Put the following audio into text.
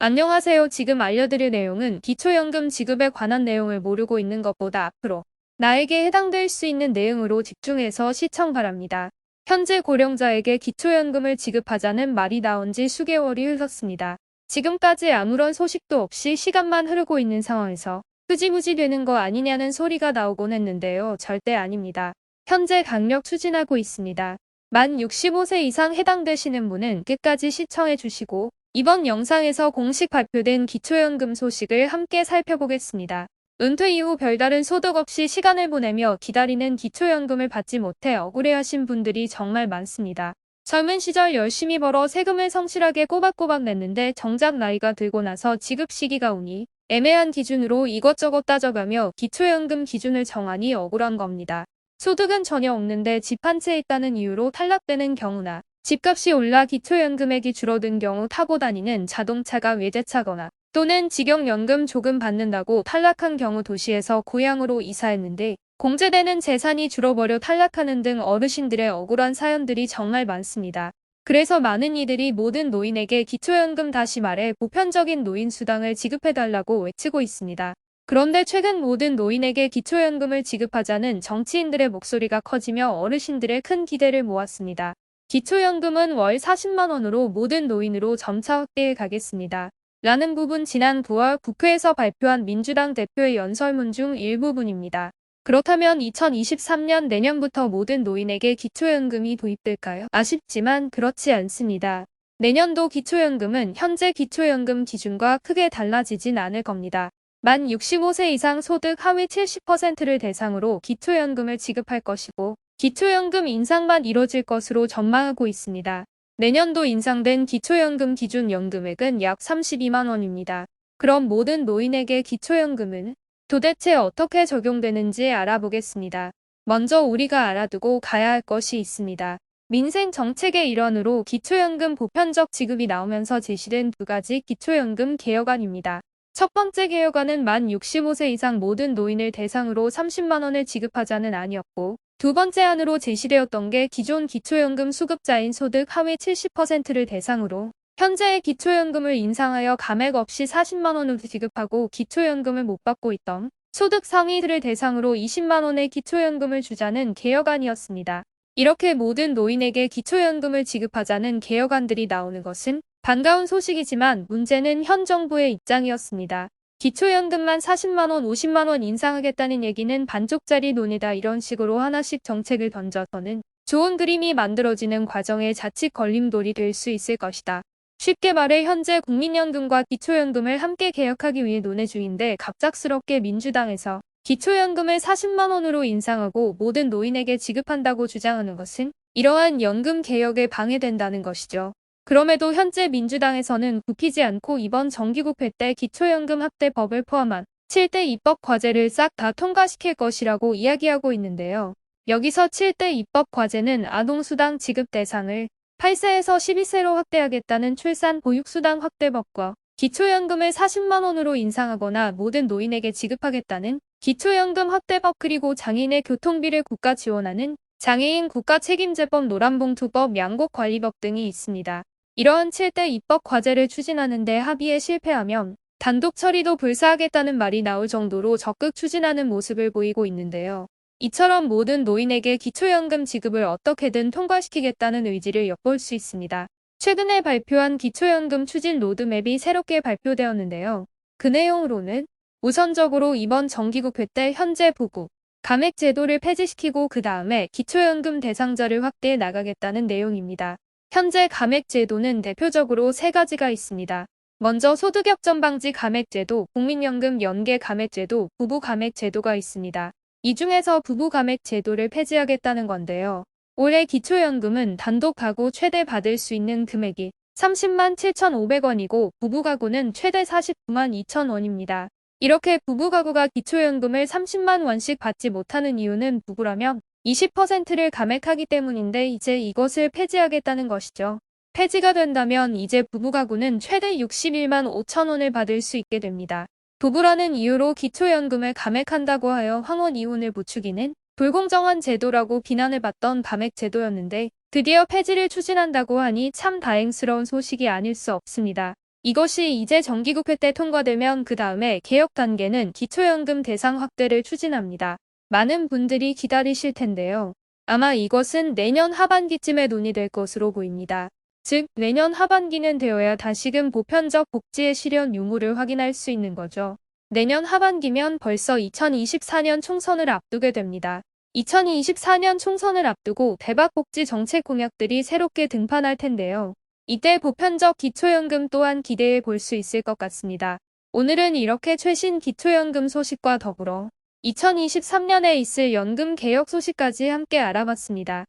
안녕하세요. 지금 알려드릴 내용은 기초연금 지급에 관한 내용을 모르고 있는 것보다 앞으로 나에게 해당될 수 있는 내용으로 집중해서 시청 바랍니다. 현재 고령자에게 기초연금을 지급하자는 말이 나온 지 수개월이 흘렀습니다. 지금까지 아무런 소식도 없이 시간만 흐르고 있는 상황에서 흐지부지 되는 거 아니냐는 소리가 나오곤 했는데요. 절대 아닙니다. 현재 강력 추진하고 있습니다. 만 65세 이상 해당되시는 분은 끝까지 시청해 주시고 이번 영상에서 공식 발표된 기초연금 소식을 함께 살펴보겠습니다. 은퇴 이후 별다른 소득 없이 시간을 보내며 기다리는 기초연금을 받지 못해 억울해하신 분들이 정말 많습니다. 젊은 시절 열심히 벌어 세금을 성실하게 꼬박꼬박 냈는데 정작 나이가 들고 나서 지급 시기가 오니 애매한 기준으로 이것저것 따져가며 기초연금 기준을 정하니 억울한 겁니다. 소득은 전혀 없는데 집 한 채 있다는 이유로 탈락되는 경우나 집값이 올라 기초연금액이 줄어든 경우 타고 다니는 자동차가 외제차거나 또는 직영연금 조금 받는다고 탈락한 경우 도시에서 고향으로 이사했는데 공제되는 재산이 줄어버려 탈락하는 등 어르신들의 억울한 사연들이 정말 많습니다. 그래서 많은 이들이 모든 노인에게 기초연금, 다시 말해 보편적인 노인수당을 지급해달라고 외치고 있습니다. 그런데 최근 모든 노인에게 기초연금을 지급하자는 정치인들의 목소리가 커지며 어르신들의 큰 기대를 모았습니다. 기초연금은 월 40만 원으로 모든 노인으로 점차 확대해 가겠습니다. 라는 부분 지난 9월 국회에서 발표한 민주당 대표의 연설문 중 일부분입니다. 그렇다면 2023년 내년부터 모든 노인에게 기초연금이 도입될까요? 아쉽지만 그렇지 않습니다. 내년도 기초연금은 현재 기초연금 기준과 크게 달라지진 않을 겁니다. 만 65세 이상 소득 하위 70%를 대상으로 기초연금을 지급할 것이고 기초연금 인상만 이뤄질 것으로 전망하고 있습니다. 내년도 인상된 기초연금 기준 연금액은 약 32만 원입니다. 그럼 모든 노인에게 기초연금은 도대체 어떻게 적용되는지 알아보겠습니다. 먼저 우리가 알아두고 가야 할 것이 있습니다. 민생 정책의 일환으로 기초연금 보편적 지급이 나오면서 제시된 두 가지 기초연금 개혁안입니다. 첫 번째 개혁안은 만 65세 이상 모든 노인을 대상으로 30만 원을 지급하자는 안이었고, 두 번째 안으로 제시되었던 게 기존 기초연금 수급자인 소득 하위 70%를 대상으로 현재의 기초연금을 인상하여 감액 없이 40만 원으로 지급하고 기초연금을 못 받고 있던 소득 상위들을 대상으로 20만 원의 기초연금을 주자는 개혁안이었습니다. 이렇게 모든 노인에게 기초연금을 지급하자는 개혁안들이 나오는 것은 반가운 소식이지만 문제는 현 정부의 입장이었습니다. 기초연금만 40만 원, 50만 원 인상하겠다는 얘기는 반쪽짜리 논이다, 이런 식으로 하나씩 정책을 던져서는 좋은 그림이 만들어지는 과정에 자칫 걸림돌이 될 수 있을 것이다. 쉽게 말해 현재 국민연금과 기초연금을 함께 개혁하기 위해 논의 중인데 갑작스럽게 민주당에서 기초연금을 40만 원으로 인상하고 모든 노인에게 지급한다고 주장하는 것은 이러한 연금 개혁에 방해된다는 것이죠. 그럼에도 현재 민주당에서는 굽히지 않고 이번 정기국회 때 기초연금 합대법을 포함한 7대 입법 과제를 싹 다 통과시킬 것이라고 이야기하고 있는데요. 여기서 7대 입법 과제는 아동수당 지급 대상을 8세에서 12세로 확대하겠다는 출산 보육수당 확대법과 기초연금을 40만 원으로 인상하거나 모든 노인에게 지급하겠다는 기초연금 확대법, 그리고 장애인의 교통비를 국가 지원하는 장애인 국가책임제법, 노란봉투법, 양곡관리법 등이 있습니다. 이러한 7대 입법 과제를 추진하는데 합의에 실패하면 단독 처리도 불사하겠다는 말이 나올 정도로 적극 추진하는 모습을 보이고 있는데요. 이처럼 모든 노인에게 기초연금 지급을 어떻게든 통과시키겠다는 의지를 엿볼 수 있습니다. 최근에 발표한 기초연금 추진 로드맵이 새롭게 발표되었는데요. 그 내용으로는 우선적으로 이번 정기국회 때 현재 부부 감액 제도를 폐지시키고 그 다음에 기초연금 대상자를 확대해 나가겠다는 내용입니다. 현재 감액 제도는 대표적으로 세 가지가 있습니다. 먼저 소득역전 방지 감액 제도, 국민연금 연계 감액 제도, 부부 감액 제도가 있습니다. 이 중에서 부부 감액 제도를 폐지하겠다는 건데요. 올해 기초연금은 단독 가구 최대 받을 수 있는 금액이 30만 7,500원이고 부부 가구는 최대 49만 2천 원입니다. 이렇게 부부 가구가 기초연금을 30만 원씩 받지 못하는 이유는 부부라면 20%를 감액하기 때문인데 이제 이것을 폐지하겠다는 것이죠. 폐지가 된다면 이제 부부 가구는 최대 61만 5천 원을 받을 수 있게 됩니다. 부부라는 이유로 기초연금을 감액한다고 하여 황혼 이혼을 부추기는 불공정한 제도라고 비난을 받던 감액 제도였는데 드디어 폐지를 추진한다고 하니 참 다행스러운 소식이 아닐 수 없습니다. 이것이 이제 정기국회 때 통과되면 그 다음에 개혁 단계는 기초연금 대상 확대를 추진합니다. 많은 분들이 기다리실 텐데요. 아마 이것은 내년 하반기쯤에 논의될 것으로 보입니다. 즉, 내년 하반기는 되어야 다시금 보편적 복지의 실현 유무를 확인할 수 있는 거죠. 내년 하반기면 벌써 2024년 총선을 앞두게 됩니다. 2024년 총선을 앞두고 대박복지 정책 공약들이 새롭게 등판할 텐데요. 이때 보편적 기초연금 또한 기대해 볼 수 있을 것 같습니다. 오늘은 이렇게 최신 기초연금 소식과 더불어 2023년에 있을 연금 개혁 소식까지 함께 알아봤습니다.